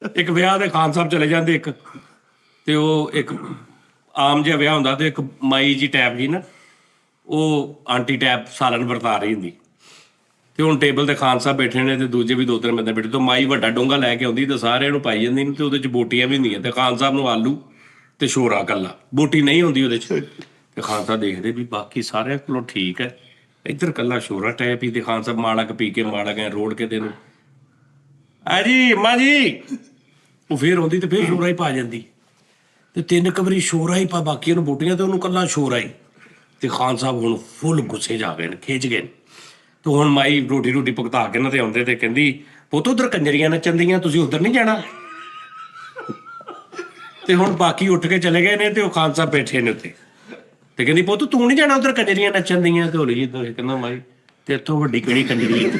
ਇੱਕ ਵਿਆਹ ਦੇ ਖਾਨ ਸਾਹਿਬ ਚਲੇ ਜਾਂਦੇ ਇੱਕ, ਤੇ ਉਹ ਇੱਕ ਆਮ ਜਿਹਾ ਵਿਆਹ ਹੁੰਦਾ ਤੇ ਇੱਕ ਮਾਈ ਜੀ ਟੈਪ ਜੀ ਨਾ, ਉਹ ਆਂਟੀ ਟੈਪ ਸਾਲਨ ਵਰਤਾ ਰਹੀ ਹੁੰਦੀ, ਤੇ ਹੁਣ ਟੇਬਲ ਤੇ ਖਾਨ ਸਾਹਿਬ ਬੈਠੇ ਨੇ ਤੇ ਦੂਜੇ ਵੀ 2-3 ਬੰਦੇ ਬੈਠੇ, ਤੇ ਮਾਈ ਵੱਡਾ ਡੋਂਗਾ ਲੈ ਕੇ ਆਉਂਦੀ ਤੇ ਸਾਰਿਆਂ ਨੂੰ ਪਾਈ ਜਾਂਦੀ, ਤੇ ਉਹਦੇ 'ਚ ਬੋਟੀਆਂ ਵੀ ਹੁੰਦੀਆਂ, ਤੇ ਖਾਨ ਸਾਹਿਬ ਨੂੰ ਆਲੂ ਤੇ ਸ਼ੋਰਾ ਕੱਲਾ, ਬੋਟੀ ਨਹੀਂ ਹੁੰਦੀ ਉਹਦੇ 'ਚ। ਤੇ ਖਾਨ ਸਾਹਿਬ ਦੇਖਦੇ ਵੀ ਬਾਕੀ ਸਾਰਿਆਂ ਕੋਲੋਂ ਠੀਕ ਹੈ, ਇੱਧਰ ਕੱਲਾ ਸ਼ੋਰਾ ਟੈਪ ਹੀ, ਤੇ ਖਾਨ ਸਾਹਿਬ ਮਾਲਕ ਪੀ ਕੇ ਮਾਲਕ ਐ ਰੋੜ ਕੇ ਤੈਨੂੰ ਆ ਜੀ ਅੰਮਾ ਜੀ, ਉਹ ਫੇਰ ਆਉਂਦੀ ਤੇ ਫੇਰ ਸ਼ੋਰਾ ਹੀ ਪਾ ਜਾਂਦੀ, ਤੇ 3 ਵਾਰੀ ਸ਼ੋਰਾ ਹੀ ਪਾ, ਬਾਕੀ ਉਹਨੂੰ ਬੋਟੀਆਂ ਤੇ ਉਹਨੂੰ ਕੱਲਾ ਸ਼ੋਰਾ ਹੀ। ਤੇ ਖਾਨ ਸਾਹਿਬ ਹੁਣ ਫੁੱਲ ਗੁੱਸੇ ਜਾ ਗਏ ਨੇ, ਖਿੱਚ ਗਏ ਨੇ। ਤੇ ਹੁਣ ਮਾਈ ਰੋਟੀ ਭੁਗਤਾ ਕੇ ਨਾ ਤੇ ਆਉਂਦੇ ਤੇ ਕਹਿੰਦੀ ਪੁੱਤ ਉਧਰ ਕੰਜਰੀਆਂ ਨੱਚਣ ਦੀਆਂ, ਤੁਸੀਂ ਉਧਰ ਨਹੀਂ ਜਾਣਾ। ਤੇ ਹੁਣ ਬਾਕੀ ਉੱਠ ਕੇ ਚਲੇ ਗਏ ਨੇ, ਤੇ ਉਹ ਖਾਨ ਸਾਹਿਬ ਬੈਠੇ ਨੇ ਉੱਤੇ, ਤੇ ਕਹਿੰਦੀ ਪੁੱਤ ਤੂੰ ਨਹੀਂ ਜਾਣਾ ਉਧਰ ਕੰਜਰੀਆਂ ਨੱਚਣ ਦੀਆਂ। ਤੇ ਹੌਲੀ ਜੀ ਕਹਿੰਦਾ ਮਾਈ ਤੇ ਇੱਥੋਂ ਵੱਡੀ ਕਿਹੜੀ ਕੰਜਰੀ